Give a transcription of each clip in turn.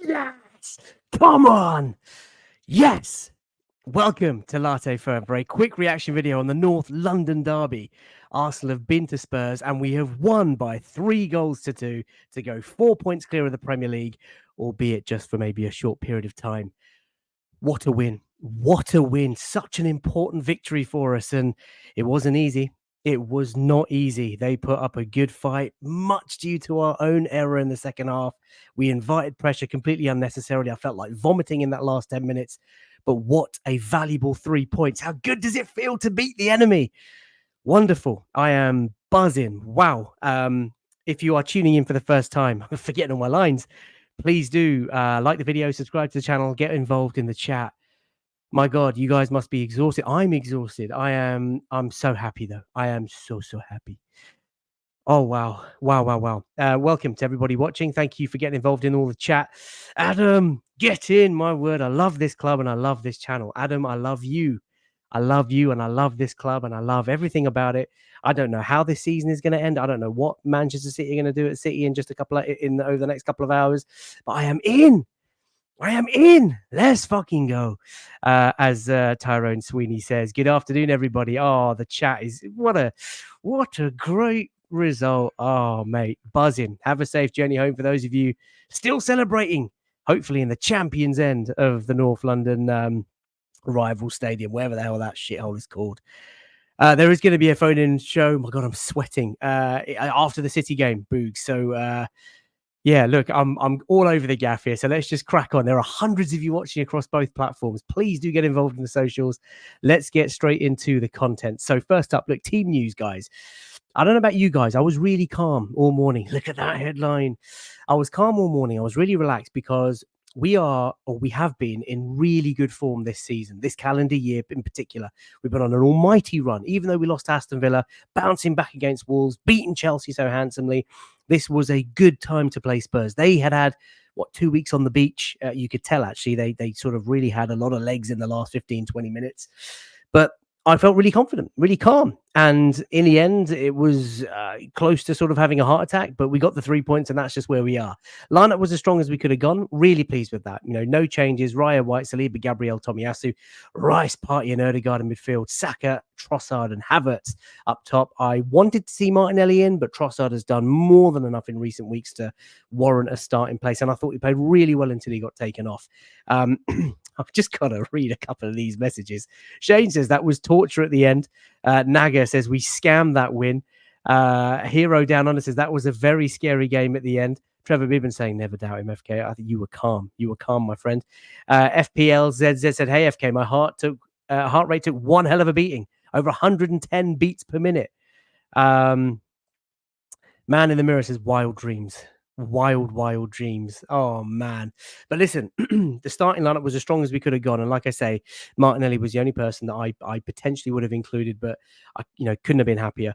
Yes! Come on! Yes! Welcome to Latte Firm for a quick reaction video on the North London derby. Arsenal have been to Spurs and we have won by 3-2 to go 4 points clear of the Premier League, albeit just for maybe a short period of time. What a win. What a win. Such an important victory for us. And it wasn't easy. It was not easy. They put up a good fight, much due to our own error in the second half. We invited pressure completely unnecessarily. I felt like vomiting in that last 10 minutes. But what a valuable 3 points. How good does it feel to beat the enemy? Wonderful. I am buzzing. Wow. If you are tuning in for the first time, I'm forgetting all my lines. Please do like the video, subscribe to the channel, get involved in the chat. My God, you guys must be exhausted. I'm exhausted. I'm so happy though. I am so happy. Oh, wow. Welcome to everybody watching. Thank you for getting involved in all the chat. Adam, get in, my word. I love this club and I love this channel. Adam, I love you. I love you and I love this club and I love everything about it. I don't know how this season is going to end. I don't know what Manchester City are going to do at City in just over the next couple of hours. But I am in. Let's fucking go. As Tyrone Sweeney says, good afternoon, everybody. Oh, the chat is what a great result. Oh, mate, buzzing. Have a safe journey home for those of you still celebrating, hopefully in the Champions End of the North London rival stadium, wherever the hell that shithole is called. There is going to be a phone-in show. My God, I'm sweating. After the City game, Boogs. So yeah, look, I'm all over the gaff here, so let's just crack on. There are hundreds of you watching across both platforms. Please do get involved in the socials. Let's get straight into the content. So first up, look, team news, guys. I don't know about you guys. I was really calm all morning. Look at that headline. I was calm all morning. I was really relaxed because we have been in really good form this season, this calendar year in particular. We've been on an almighty run, even though we lost to Aston Villa, bouncing back against Wolves, beating Chelsea so handsomely. This was a good time to play Spurs. They had 2 weeks on the beach. You could tell, actually, they sort of really had a lot of legs in the last 15, 20 minutes. But I felt really confident, really calm. And in the end, it was close to sort of having a heart attack, but we got the 3 points and that's just where we are. Lineup was as strong as we could have gone. Really pleased with that. You know, no changes. Raya, White, Saliba, Gabriel, Tomiyasu, Rice, Partey and Odegaard in midfield, Saka, Trossard and Havertz up top. I wanted to see Martinelli in, but Trossard has done more than enough in recent weeks to warrant a start in place. And I thought he played really well until he got taken off. I've just got to read a couple of these messages. Shane says that was torture at the end. Naga says we scammed that win. Hero Down Under says that was a very scary game at the end. Trevor Bibbin saying never doubt him, FK. I think you were calm. You were calm, my friend. FPLZZ said, hey, FK, my heart rate took one hell of a beating. Over 110 beats per minute. Man in the Mirror says wild dreams. Wild dreams. Oh man. But listen, the starting lineup was as strong as we could have gone. And like I say, Martinelli was the only person that I potentially would have included, but I couldn't have been happier.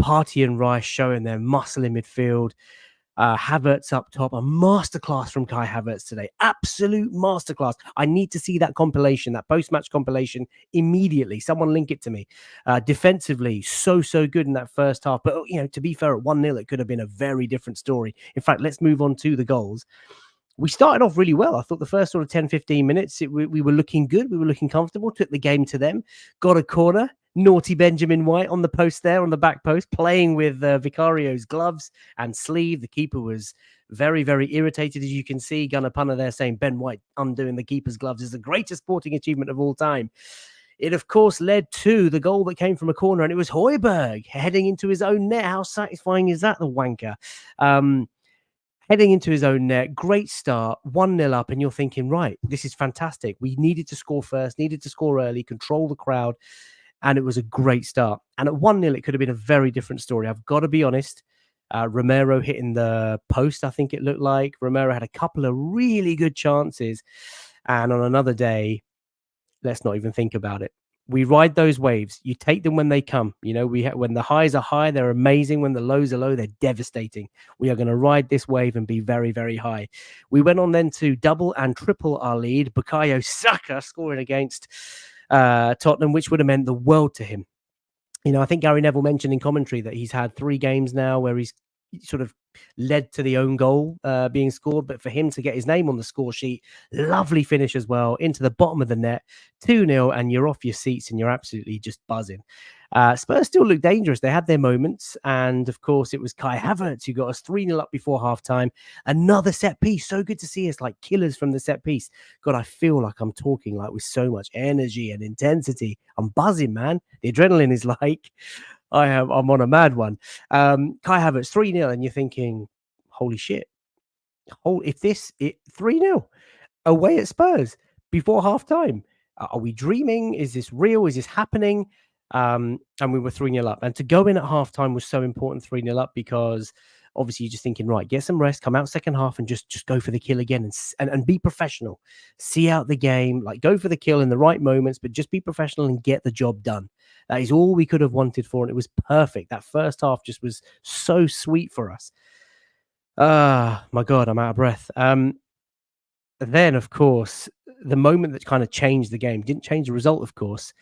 Partey and Rice showing their muscle in midfield. Havertz up top, a masterclass from Kai Havertz today. Absolute masterclass. I need to see that compilation, that post-match compilation immediately. Someone link it to me. Defensively, so good in that first half. But, to be fair, at 1-0, it could have been a very different story. In fact, let's move on to the goals. We started off really well. I thought the first sort of 10, 15 minutes, we were looking good. We were looking comfortable. Took the game to them. Got a corner. Naughty Benjamin White on the post there, on the back post, playing with Vicario's gloves and sleeve. The keeper was very irritated, as you can see. Gunnar Punner there saying Ben White undoing the keeper's gloves is the greatest sporting achievement of all time. It, of course, led to the goal that came from a corner, and it was Højbjerg heading into his own net. How satisfying is that, the wanker? Heading into his own net, great start, 1-0 up, and you're thinking, right, this is fantastic. We needed to score first, needed to score early, control the crowd. And it was a great start. And at 1-0, it could have been a very different story. I've got to be honest. Romero hitting the post, I think it looked like. Romero had a couple of really good chances. And on another day, let's not even think about it. We ride those waves. You take them when they come. When the highs are high, they're amazing. When the lows are low, they're devastating. We are going to ride this wave and be very high. We went on then to double and triple our lead. Bukayo Saka scoring against Tottenham, which would have meant the world to him. I think Gary Neville mentioned in commentary that he's had 3 games now where he's sort of led to the own goal being scored. But for him to get his name on the score sheet, lovely finish as well into the bottom of the net, 2-0, and you're off your seats and you're absolutely just buzzing. Spurs still look dangerous. They had their moments. And of course, it was Kai Havertz who got us 3-0 up before halftime. Another set piece. So good to see us like killers from the set piece. God, I feel like I'm talking like with so much energy and intensity. I'm buzzing, man. The adrenaline is like, I'm on a mad one. Kai Havertz 3-0, and you're thinking, holy shit. If this 3-0 away at Spurs before half time. Are we dreaming? Is this real? Is this happening? And we were 3-0 up. And to go in at half time was so important, 3-0 up, because obviously you're just thinking, right, get some rest, come out second half and just go for the kill again and be professional. See out the game, like go for the kill in the right moments, but just be professional and get the job done. That is all we could have wanted for, and it was perfect. That first half just was so sweet for us. My God, I'm out of breath. Then, of course, the moment that kind of changed the game, didn't change the result, of course,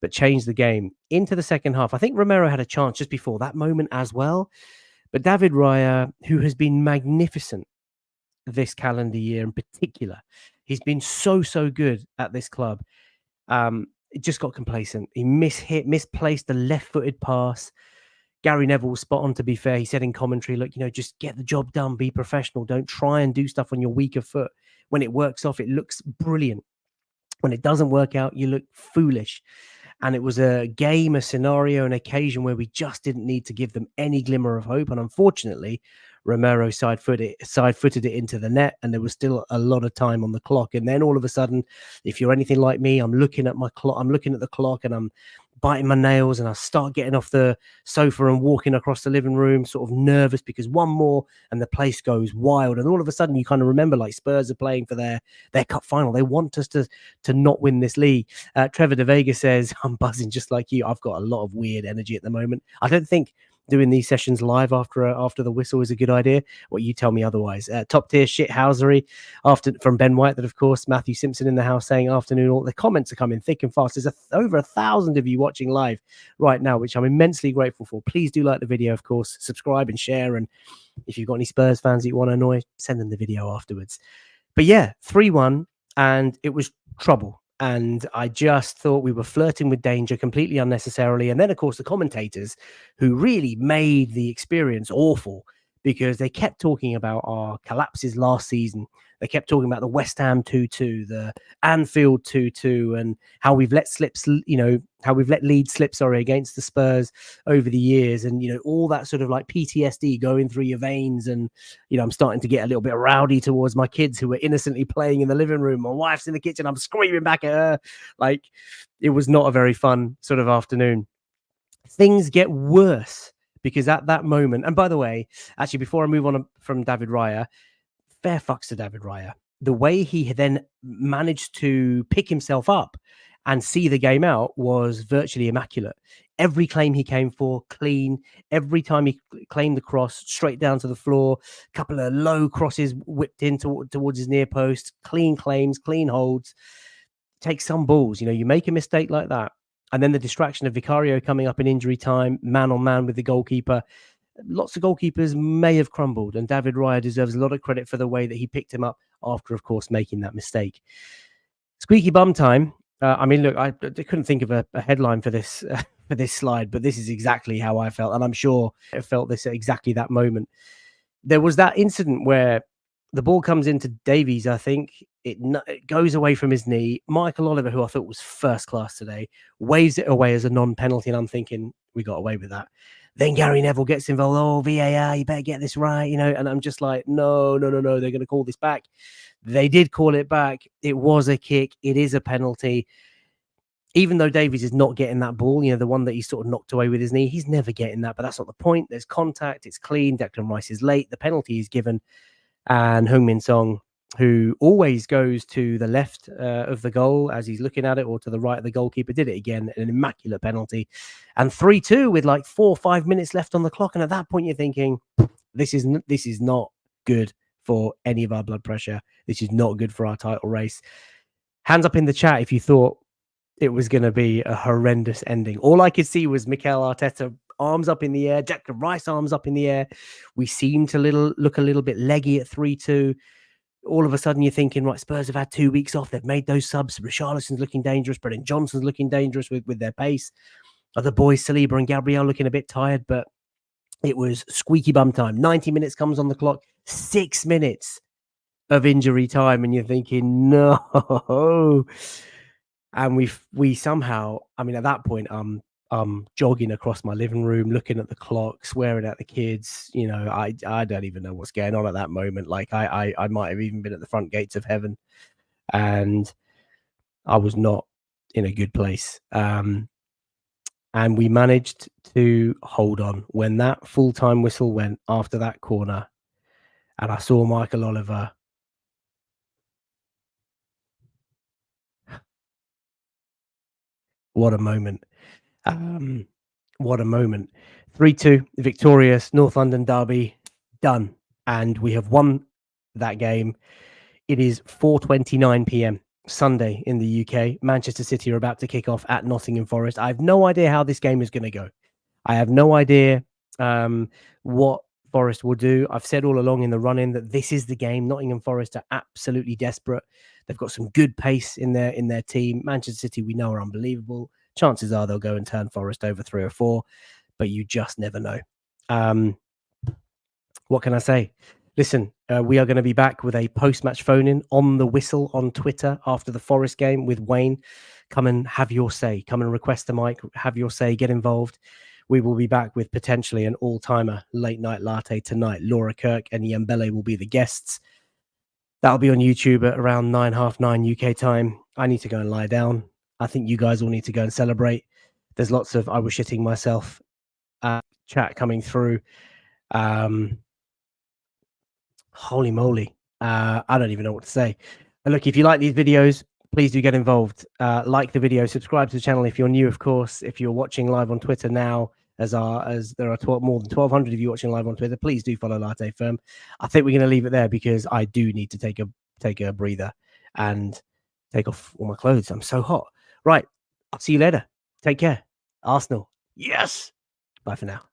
but changed the game into the second half. I think Romero had a chance just before that moment as well. But David Raya, who has been magnificent this calendar year in particular, he's been so good at this club. It just got complacent. He misplaced the left-footed pass. Gary Neville was spot on, to be fair. He said in commentary, look, just get the job done, be professional. Don't try and do stuff on your weaker foot. When it works off, it looks brilliant. When it doesn't work out, you look foolish. And it was a game, a scenario, an occasion where we just didn't need to give them any glimmer of hope. And unfortunately, Romero side-footed it into the net, and there was still a lot of time on the clock. And then all of a sudden, if you're anything like me, I'm looking at my clock, I'm looking at the clock, and I'm biting my nails, and I start getting off the sofa and walking across the living room, sort of nervous, because one more and the place goes wild. And all of a sudden, you kind of remember, like, Spurs are playing for their cup final. They want us to not win this league. Trevor De Vega says, I'm buzzing just like you. I've got a lot of weird energy at the moment. I don't think doing these sessions live after the whistle is a good idea. What you tell me otherwise. Top tier shithousery from Ben White. That, of course, Matthew Simpson in the house saying afternoon. All the comments are coming thick and fast. There's over 1,000 of you watching live right now, which I'm immensely grateful for. Please do like the video, of course, subscribe and share. And if you've got any Spurs fans that you want to annoy, send them the video afterwards. But yeah, 3-1, and it was trouble. And I just thought we were flirting with danger completely unnecessarily. And then, of course, the commentators, who really made the experience awful, because they kept talking about our collapses last season. They kept talking about the West Ham 2-2, the Anfield 2-2, and how we've let leads slip, against the Spurs over the years. And, all that sort of like PTSD going through your veins. And, I'm starting to get a little bit rowdy towards my kids who were innocently playing in the living room. My wife's in the kitchen. I'm screaming back at her. Like, it was not a very fun sort of afternoon. Things get worse, because at that moment, and by the way, actually, before I move on from David Raya, fair fucks to David Raya. The way he then managed to pick himself up and see the game out was virtually immaculate. Every claim he came for, clean. Every time he claimed the cross, straight down to the floor. A couple of low crosses whipped in towards his near post. Clean claims, clean holds. Take some balls. You make a mistake like that, and then the distraction of Vicario coming up in injury time, man on man with the goalkeeper. Lots of goalkeepers may have crumbled, and David Raya deserves a lot of credit for the way that he picked him up after, of course, making that mistake. Squeaky bum time. I mean, look, I couldn't think of a headline for this slide, but this is exactly how I felt, and I'm sure I felt this at exactly that moment. There was that incident where the ball comes into Davies, I think. It goes away from his knee. Michael Oliver, who I thought was first class today, waves it away as a non-penalty, and I'm thinking, we got away with that. Then Gary Neville gets involved. Oh, VAR, you better get this right, and I'm just like, no, they're going to call this back. They did call it back. It was a kick. It is a penalty. Even though Davies is not getting that ball, the one that he sort of knocked away with his knee, he's never getting that, but that's not the point. There's contact. It's clean. Declan Rice is late. The penalty is given. And Heung-min Song, who always goes to the left of the goal as he's looking at it, or to the right of the goalkeeper, did it again, an immaculate penalty. And 3-2 with like 4 or 5 minutes left on the clock. And at that point, you're thinking, this is not good for any of our blood pressure. This is not good for our title race. Hands up in the chat if you thought it was going to be a horrendous ending. All I could see was Mikel Arteta arms up in the air. Declan Rice, arms up in the air. We seem to look a little bit leggy at 3-2. All of a sudden, you're thinking, right, Spurs have had 2 weeks off. They've made those subs. Richarlison's looking dangerous. Brennan Johnson's looking dangerous with their pace. Other boys, Saliba and Gabriel, looking a bit tired, but it was squeaky bum time. 90 minutes comes on the clock. 6 minutes of injury time, and you're thinking, no. And we somehow, I mean, at that point, I'm jogging across my living room, looking at the clock, swearing at the kids. You know, I don't even know what's going on at that moment. Like I might have even been at the front gates of heaven, and I was not in a good place. And we managed to hold on when that full-time whistle went after that corner, and I saw Michael Oliver. What a moment. What a moment. 3-2, victorious, North London derby, done. And we have won that game. It is 4:29 p.m. Sunday in the UK. Manchester City are about to kick off at Nottingham Forest. I have no idea how this game is going to go. I have no idea what Forest will do. I've said all along in the run-in that this is the game. Nottingham Forest are absolutely desperate. They've got some good pace in their team. Manchester City, we know, are unbelievable. Chances are they'll go and turn Forest over 3 or 4, but you just never know. What can I say? Listen, we are going to be back with a post-match phone-in on the whistle on Twitter after the Forest game with Wayne. Come and have your say. Come and request a mic. Have your say. Get involved. We will be back with potentially an all-timer late night latte tonight. Laura Kirk and Yembele will be the guests. That'll be on YouTube at around 9, half 9 UK time. I need to go and lie down. I think you guys all need to go and celebrate. There's lots of I was shitting myself chat coming through. Holy moly. I don't even know what to say. And look, if you like these videos, please do get involved. Like the video, subscribe to the channel if you're new, of course. If you're watching live on Twitter now, as there are more than 1,200 of you watching live on Twitter, please do follow Latte Firm. I think we're going to leave it there because I do need to take a breather and take off all my clothes. I'm so hot. Right. I'll see you later. Take care. Arsenal. Yes. Bye for now.